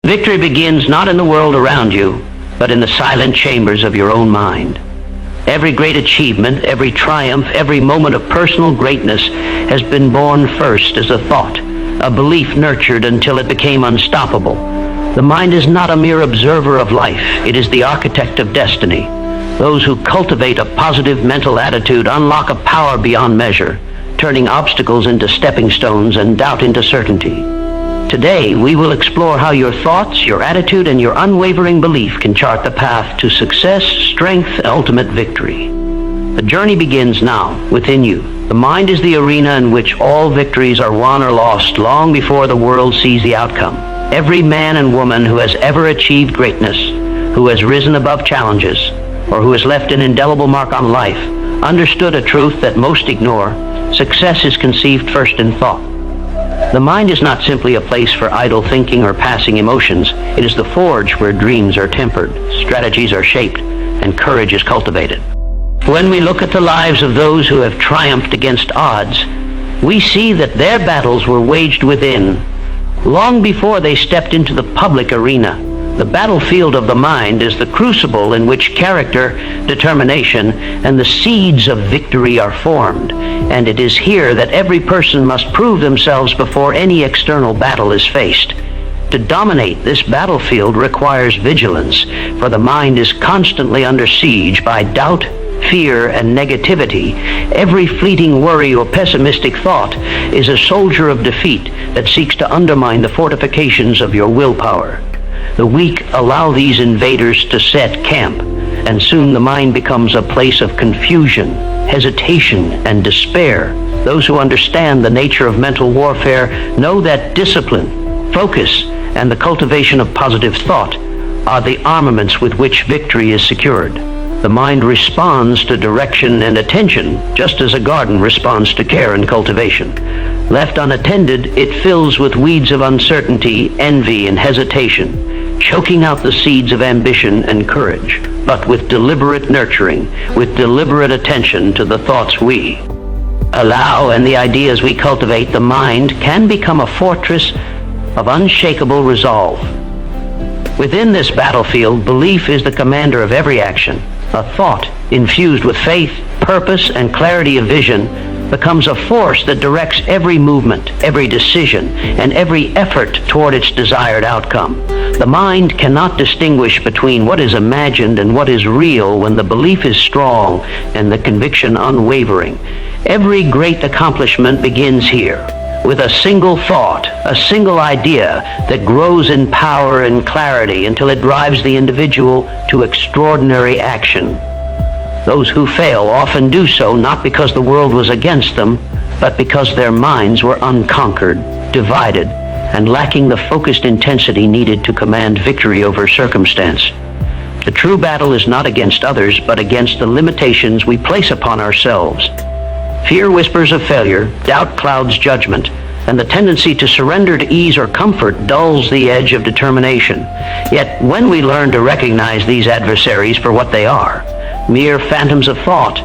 Victory begins not in the world around you, but in the silent chambers of your own mind. Every great achievement, every triumph, every moment of personal greatness has been born first as a thought, a belief nurtured until it became unstoppable. The mind is not a mere observer of life. It is the architect of destiny. Those who cultivate a positive mental attitude unlock a power beyond measure, turning obstacles into stepping stones and doubt into certainty. Today, we will explore how your thoughts, your attitude, and your unwavering belief can chart the path to success, strength, and ultimate victory. The journey begins now, within you. The mind is the arena in which all victories are won or lost long before the world sees the outcome. Every man and woman who has ever achieved greatness, who has risen above challenges, or who has left an indelible mark on life, understood a truth that most ignore. Success is conceived first in thought. The mind is not simply a place for idle thinking or passing emotions. It is the forge where dreams are tempered, strategies are shaped, and courage is cultivated. When we look at the lives of those who have triumphed against odds, we see that their battles were waged within, long before they stepped into the public arena. The battlefield of the mind is the crucible in which character, determination, and the seeds of victory are formed. And it is here that every person must prove themselves before any external battle is faced. To dominate this battlefield requires vigilance, for the mind is constantly under siege by doubt, fear, and negativity. Every fleeting worry or pessimistic thought is a soldier of defeat that seeks to undermine the fortifications of your willpower. The weak allow these invaders to set camp, and soon the mind becomes a place of confusion, hesitation, and despair. Those who understand the nature of mental warfare know that discipline, focus, and the cultivation of positive thought are the armaments with which victory is secured. The mind responds to direction and attention, just as a garden responds to care and cultivation. Left unattended, it fills with weeds of uncertainty, envy, and hesitation, choking out the seeds of ambition and courage. But with deliberate nurturing, with deliberate attention to the thoughts we allow and the ideas we cultivate, the mind can become a fortress of unshakable resolve. Within this battlefield, belief is the commander of every action. A thought infused with faith, purpose, and clarity of vision becomes a force that directs every movement, every decision, and every effort toward its desired outcome. The mind cannot distinguish between what is imagined and what is real when the belief is strong and the conviction unwavering. Every great accomplishment begins here, with a single thought, a single idea that grows in power and clarity until it drives the individual to extraordinary action. Those who fail often do so not because the world was against them, but because their minds were unconquered, divided, and lacking the focused intensity needed to command victory over circumstance. The true battle is not against others, but against the limitations we place upon ourselves. Fear whispers of failure, doubt clouds judgment, and the tendency to surrender to ease or comfort dulls the edge of determination. Yet when we learn to recognize these adversaries for what they are, mere phantoms of thought,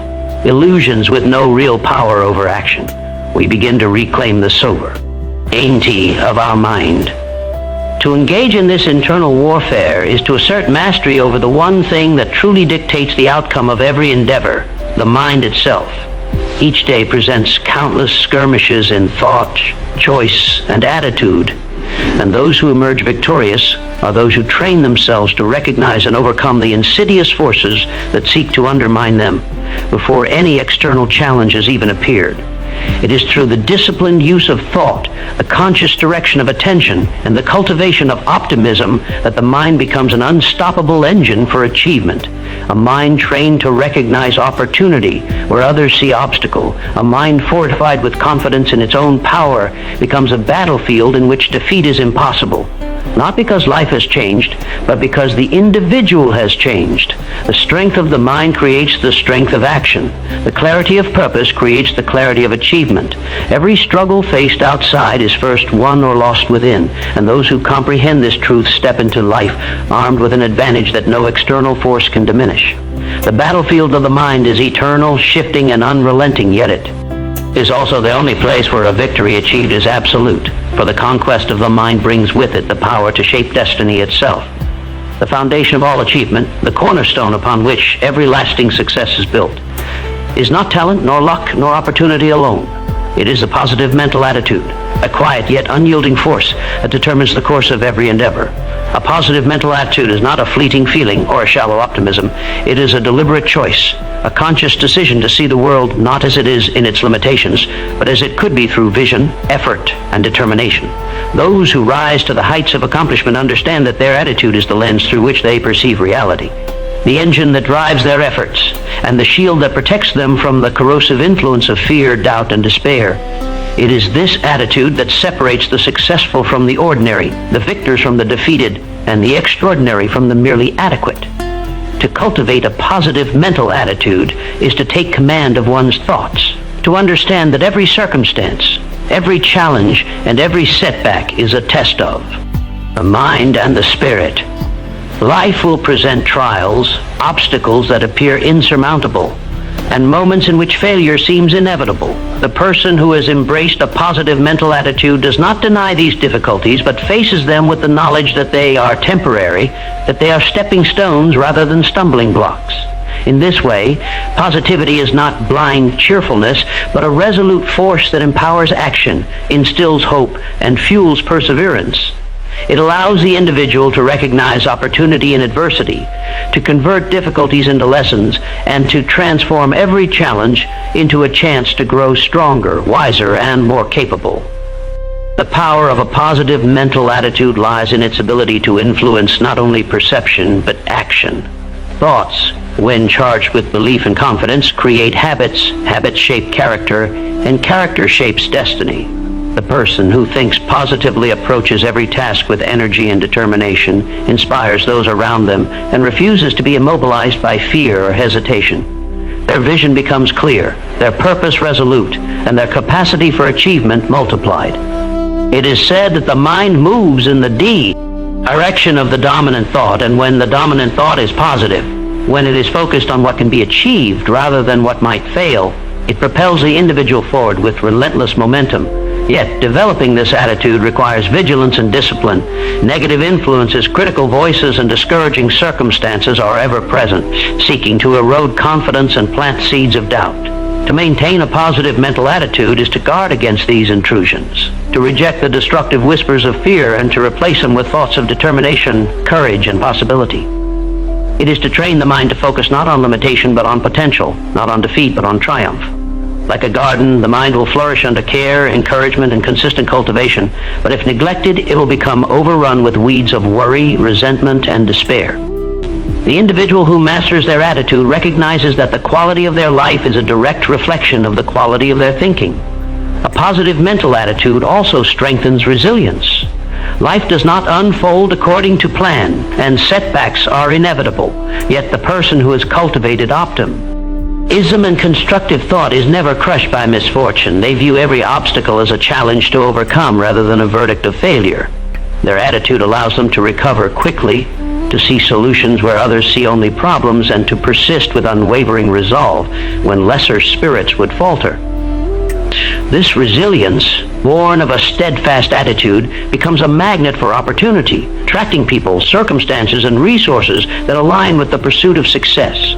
illusions with no real power over action, we begin to reclaim the sovereignty of our mind. To engage in this internal warfare is to assert mastery over the one thing that truly dictates the outcome of every endeavor, the mind itself. Each day presents countless skirmishes in thought, choice, and attitude, and those who emerge victorious are those who train themselves to recognize and overcome the insidious forces that seek to undermine them before any external challenges even appeared. It is through the disciplined use of thought, the conscious direction of attention, and the cultivation of optimism that the mind becomes an unstoppable engine for achievement. A mind trained to recognize opportunity where others see obstacle. A mind fortified with confidence in its own power becomes a battlefield in which defeat is impossible. Not because life has changed, but because the individual has changed. The strength of the mind creates the strength of action. The clarity of purpose creates the clarity of achievement. Every struggle faced outside is first won or lost within, and those who comprehend this truth step into life armed with an advantage that no external force can diminish. The battlefield of the mind is eternal, shifting, and unrelenting, yet it is also the only place where a victory achieved is absolute. for the conquest of the mind brings with it the power to shape destiny itself. The foundation of all achievement, the cornerstone upon which every lasting success is built, is not talent, nor luck, nor opportunity alone. It is a positive mental attitude, a quiet yet unyielding force that determines the course of every endeavor. A positive mental attitude is not a fleeting feeling or a shallow optimism. It is a deliberate choice, a conscious decision to see the world not as it is in its limitations, but as it could be through vision, effort, and determination. Those who rise to the heights of accomplishment understand that their attitude is the lens through which they perceive reality, the engine that drives their efforts, and the shield that protects them from the corrosive influence of fear, doubt, and despair. It is this attitude that separates the successful from the ordinary, the victors from the defeated, and the extraordinary from the merely adequate. To cultivate a positive mental attitude is to take command of one's thoughts, to understand that every circumstance, every challenge, and every setback is a test of the mind and the spirit. Life will present trials, obstacles that appear insurmountable, and moments in which failure seems inevitable. The person who has embraced a positive mental attitude does not deny these difficulties, but faces them with the knowledge that they are temporary, that they are stepping stones rather than stumbling blocks. In this way, positivity is not blind cheerfulness, but a resolute force that empowers action, instills hope, and fuels perseverance. It allows the individual to recognize opportunity in adversity, to convert difficulties into lessons, and to transform every challenge into a chance to grow stronger, wiser, and more capable. The power of a positive mental attitude lies in its ability to influence not only perception, but action. Thoughts, when charged with belief and confidence, create habits, habits shape character, and character shapes destiny. The person who thinks positively approaches every task with energy and determination, inspires those around them, and refuses to be immobilized by fear or hesitation. Their vision becomes clear, their purpose resolute, and their capacity for achievement multiplied. It is said that the mind moves in the direction of the dominant thought, and when the dominant thought is positive, when it is focused on what can be achieved rather than what might fail, it propels the individual forward with relentless momentum. Yet, developing this attitude requires vigilance and discipline. Negative influences, critical voices, and discouraging circumstances are ever present, seeking to erode confidence and plant seeds of doubt. To maintain a positive mental attitude is to guard against these intrusions, to reject the destructive whispers of fear, and to replace them with thoughts of determination, courage, and possibility. It is to train the mind to focus not on limitation but on potential, not on defeat but on triumph. Like a garden, the mind will flourish under care, encouragement, and consistent cultivation, but if neglected, it will become overrun with weeds of worry, resentment, and despair. The individual who masters their attitude recognizes that the quality of their life is a direct reflection of the quality of their thinking. A positive mental attitude also strengthens resilience. Life does not unfold according to plan, and setbacks are inevitable, yet the person who has cultivated optimism and constructive thought is never crushed by misfortune. They view every obstacle as a challenge to overcome rather than a verdict of failure. Their attitude allows them to recover quickly, to see solutions where others see only problems, and to persist with unwavering resolve when lesser spirits would falter. This resilience, born of a steadfast attitude, becomes a magnet for opportunity, attracting people, circumstances, and resources that align with the pursuit of success.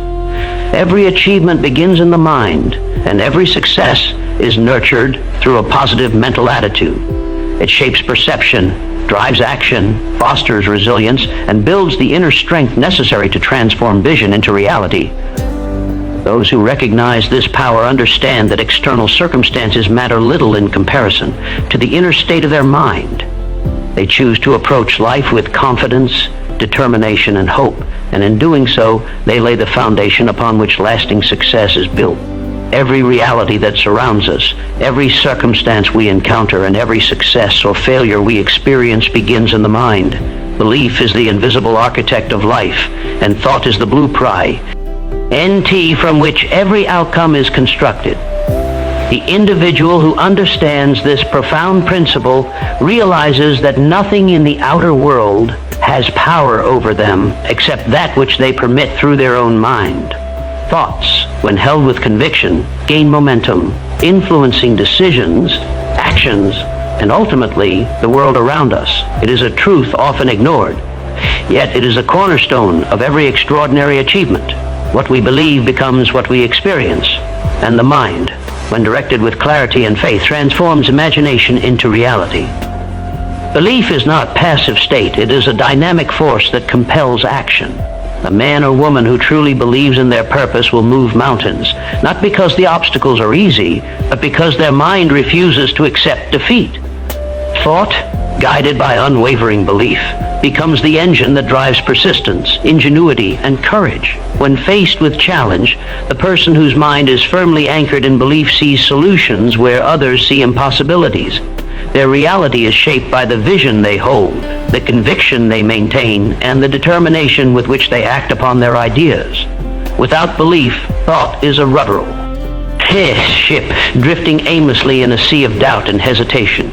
Every achievement begins in the mind, and every success is nurtured through a positive mental attitude. It shapes perception, drives action, fosters resilience, and builds the inner strength necessary to transform vision into reality. Those who recognize this power understand that external circumstances matter little in comparison to the inner state of their mind. They choose to approach life with confidence, determination, and hope, and in doing so, they lay the foundation upon which lasting success is built. Every reality that surrounds us, every circumstance we encounter, and every success or failure we experience begins in the mind. Belief is the invisible architect of life, and thought is the blueprint, NT, from which every outcome is constructed. The individual who understands this profound principle realizes that nothing in the outer world has power over them except that which they permit through their own mind. Thoughts, when held with conviction, gain momentum, influencing decisions, actions, and ultimately the world around us. It is a truth often ignored, yet it is a cornerstone of every extraordinary achievement. What we believe becomes what we experience, and the mind, when directed with clarity and faith, transforms imagination into reality. Belief is not a passive state. It is a dynamic force that compels action. A man or woman who truly believes in their purpose will move mountains, not because the obstacles are easy, but because their mind refuses to accept defeat. Thought, guided by unwavering belief, becomes the engine that drives persistence, ingenuity, and courage. When faced with challenge, the person whose mind is firmly anchored in belief sees solutions where others see impossibilities. Their reality is shaped by the vision they hold, the conviction they maintain, and the determination with which they act upon their ideas. Without belief, thought is a rudderless ship drifting aimlessly in a sea of doubt and hesitation.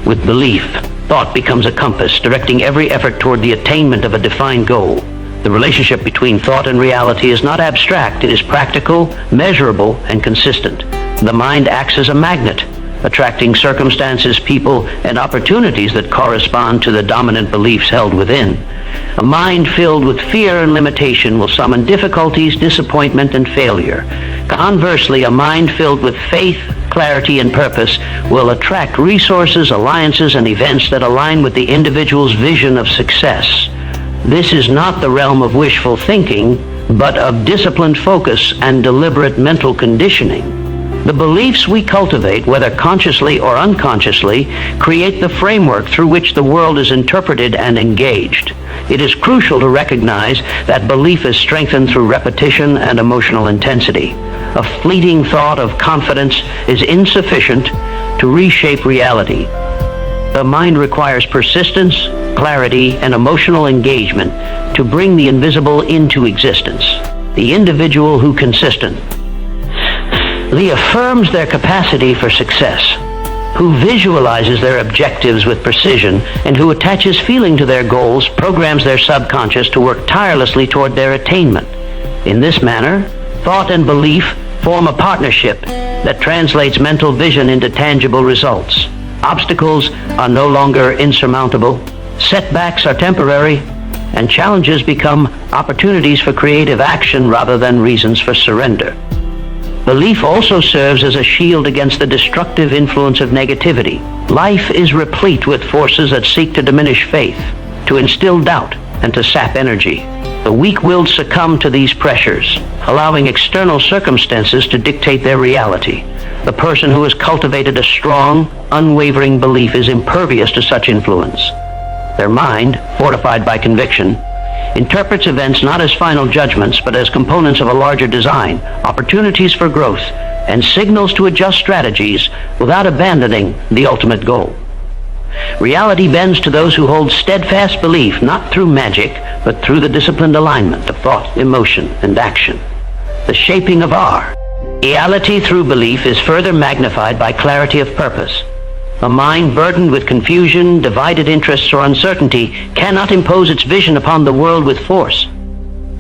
With belief, thought becomes a compass, directing every effort toward the attainment of a defined goal. The relationship between thought and reality is not abstract. It is practical, measurable, and consistent. The mind acts as a magnet, attracting circumstances, people, and opportunities that correspond to the dominant beliefs held within. A mind filled with fear and limitation will summon difficulties, disappointment, and failure. Conversely, a mind filled with faith, clarity, and purpose will attract resources, alliances, and events that align with the individual's vision of success. This is not the realm of wishful thinking, but of disciplined focus and deliberate mental conditioning. The beliefs we cultivate, whether consciously or unconsciously, create the framework through which the world is interpreted and engaged. It is crucial to recognize that belief is strengthened through repetition and emotional intensity. A fleeting thought of confidence is insufficient to reshape reality. The mind requires persistence, clarity, and emotional engagement to bring the invisible into existence. The individual who consistently affirms their capacity for success, who visualizes their objectives with precision, and who attaches feeling to their goals, programs their subconscious to work tirelessly toward their attainment. In this manner, thought and belief form a partnership that translates mental vision into tangible results. Obstacles are no longer insurmountable, setbacks are temporary, and challenges become opportunities for creative action rather than reasons for surrender. Belief also serves as a shield against the destructive influence of negativity. Life is replete with forces that seek to diminish faith, to instill doubt, and to sap energy. The weak-willed succumb to these pressures, allowing external circumstances to dictate their reality. The person who has cultivated a strong, unwavering belief is impervious to such influence. Their mind, fortified by conviction, interprets events not as final judgments, but as components of a larger design, opportunities for growth, and signals to adjust strategies without abandoning the ultimate goal. Reality bends to those who hold steadfast belief, not through magic, but through the disciplined alignment of thought, emotion, and action. The shaping of our reality through belief is further magnified by clarity of purpose. A mind burdened with confusion, divided interests, or uncertainty cannot impose its vision upon the world with force.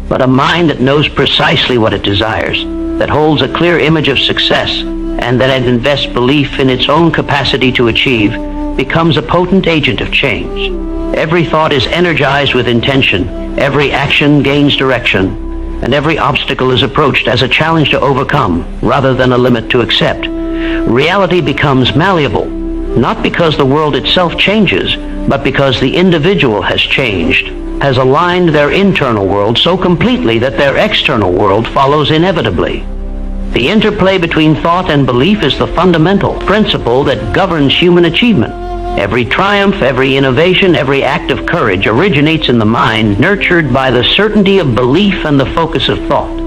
But a mind that knows precisely what it desires, that holds a clear image of success, and that invests belief in its own capacity to achieve, becomes a potent agent of change. Every thought is energized with intention, every action gains direction, and every obstacle is approached as a challenge to overcome rather than a limit to accept. Reality becomes malleable, not because the world itself changes, but because the individual has changed, has aligned their internal world so completely that their external world follows inevitably. The interplay between thought and belief is the fundamental principle that governs human achievement. Every triumph, every innovation, every act of courage originates in the mind, nurtured by the certainty of belief and the focus of thought.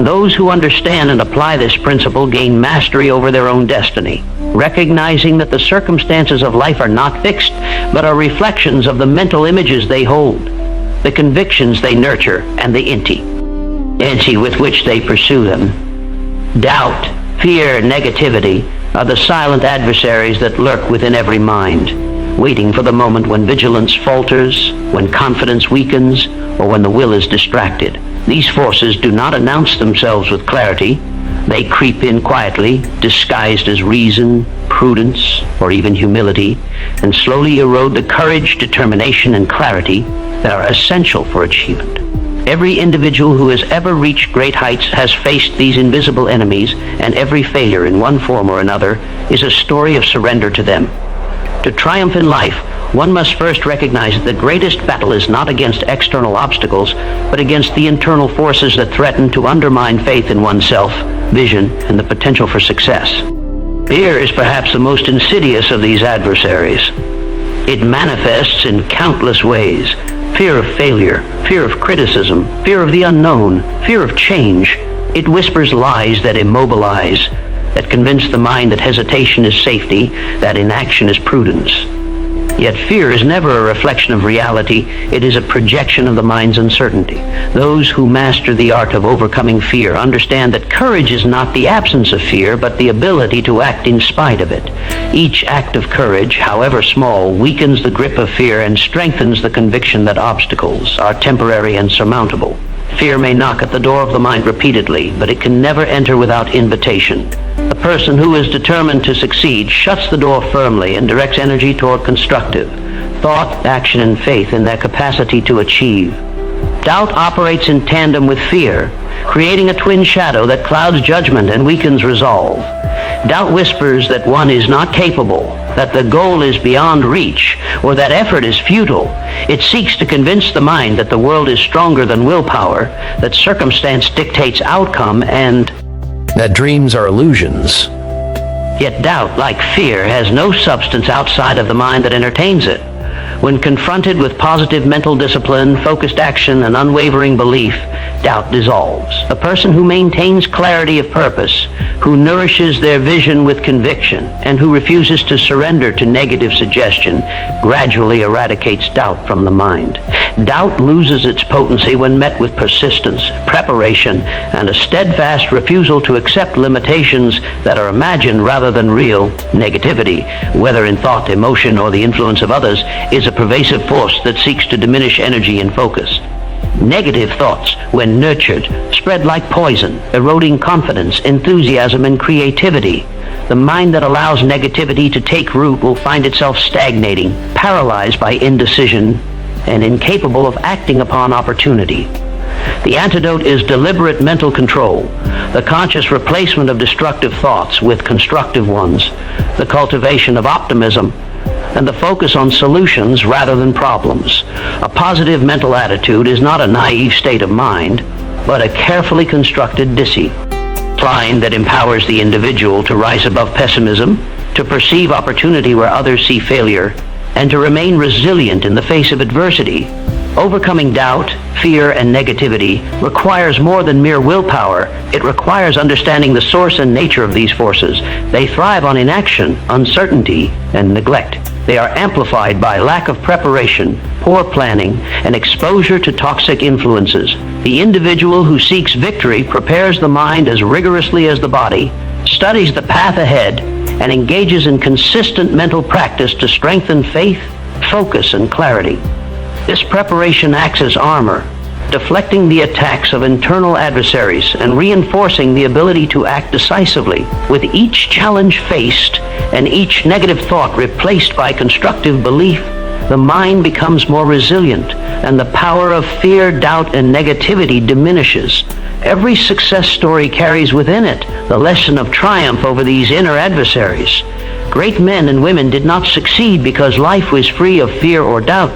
Those who understand and apply this principle gain mastery over their own destiny, recognizing that the circumstances of life are not fixed, but are reflections of the mental images they hold, the convictions they nurture, and the intensity with which they pursue them. Doubt, fear, negativity are the silent adversaries that lurk within every mind, waiting for the moment when vigilance falters, when confidence weakens, or when the will is distracted. These forces do not announce themselves with clarity. They creep in quietly, disguised as reason, prudence, or even humility, and slowly erode the courage, determination, and clarity that are essential for achievement. Every individual who has ever reached great heights has faced these invisible enemies, and every failure in one form or another is a story of surrender to them. To triumph in life, one must first recognize that the greatest battle is not against external obstacles, but against the internal forces that threaten to undermine faith in oneself, vision, and the potential for success. Fear is perhaps the most insidious of these adversaries. It manifests in countless ways. Fear of failure, fear of criticism, fear of the unknown, fear of change. It whispers lies that immobilize, that convince the mind that hesitation is safety, that inaction is prudence. Yet fear is never a reflection of reality. It is a projection of the mind's uncertainty. Those who master the art of overcoming fear understand that courage is not the absence of fear, but the ability to act in spite of it. Each act of courage, however small, weakens the grip of fear and strengthens the conviction that obstacles are temporary and surmountable. Fear may knock at the door of the mind repeatedly, but it can never enter without invitation. A person who is determined to succeed shuts the door firmly and directs energy toward constructive thought, action, and faith in their capacity to achieve. Doubt operates in tandem with fear, creating a twin shadow that clouds judgment and weakens resolve. Doubt whispers that one is not capable, that the goal is beyond reach, or that effort is futile. It seeks to convince the mind that the world is stronger than willpower, that circumstance dictates outcome, and that dreams are illusions. Yet doubt, like fear, has no substance outside of the mind that entertains it. When confronted with positive mental discipline, focused action, and unwavering belief, doubt dissolves. A person who maintains clarity of purpose, who nourishes their vision with conviction, and who refuses to surrender to negative suggestion, gradually eradicates doubt from the mind. Doubt loses its potency when met with persistence, preparation, and a steadfast refusal to accept limitations that are imagined rather than real. Negativity, whether in thought, emotion, or the influence of others, is a pervasive force that seeks to diminish energy and focus. Negative thoughts, when nurtured, spread like poison, eroding confidence, enthusiasm, and creativity. The mind that allows negativity to take root will find itself stagnating, paralyzed by indecision, and incapable of acting upon opportunity. The antidote is deliberate mental control, the conscious replacement of destructive thoughts with constructive ones, the cultivation of optimism, and the focus on solutions rather than problems. A positive mental attitude is not a naive state of mind, but a carefully constructed discipline that empowers the individual to rise above pessimism, to perceive opportunity where others see failure, and to remain resilient in the face of adversity. Overcoming doubt, fear, and negativity requires more than mere willpower. It requires understanding the source and nature of these forces. They thrive on inaction, uncertainty, and neglect. They are amplified by lack of preparation, poor planning, and exposure to toxic influences. The individual who seeks victory prepares the mind as rigorously as the body, studies the path ahead, and engages in consistent mental practice to strengthen faith, focus, and clarity. This preparation acts as armor, deflecting the attacks of internal adversaries and reinforcing the ability to act decisively. With each challenge faced and each negative thought replaced by constructive belief, the mind becomes more resilient, and the power of fear, doubt, and negativity diminishes. Every success story carries within it the lesson of triumph over these inner adversaries. Great men and women did not succeed because life was free of fear or doubt,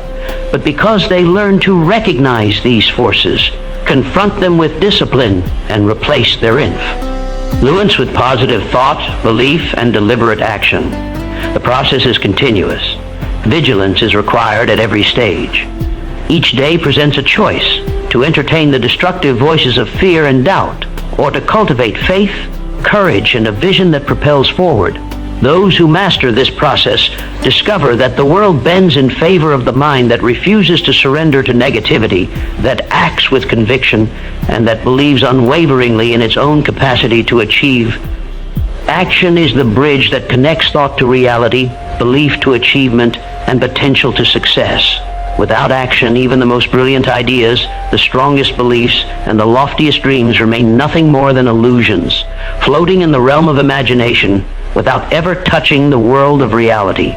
but because they learned to recognize these forces, confront them with discipline, and replace their influence with positive thought, belief, and deliberate action. The process is continuous. Vigilance is required at every stage. Each day presents a choice to entertain the destructive voices of fear and doubt, or to cultivate faith, courage, and a vision that propels forward. Those who master this process discover that the world bends in favor of the mind that refuses to surrender to negativity, that acts with conviction, and that believes unwaveringly in its own capacity to achieve. Action is the bridge that connects thought to reality, belief to achievement, and potential to success. Without action, even the most brilliant ideas, the strongest beliefs, and the loftiest dreams remain nothing more than illusions, floating in the realm of imagination, without ever touching the world of reality.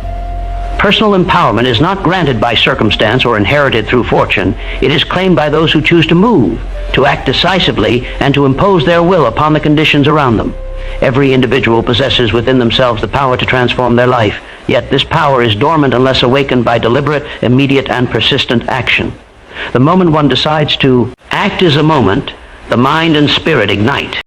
Personal empowerment is not granted by circumstance or inherited through fortune. It is claimed by those who choose to move, to act decisively, and to impose their will upon the conditions around them. Every individual possesses within themselves the power to transform their life, yet this power is dormant unless awakened by deliberate, immediate, and persistent action. The moment one decides to act is a moment the mind and spirit ignite.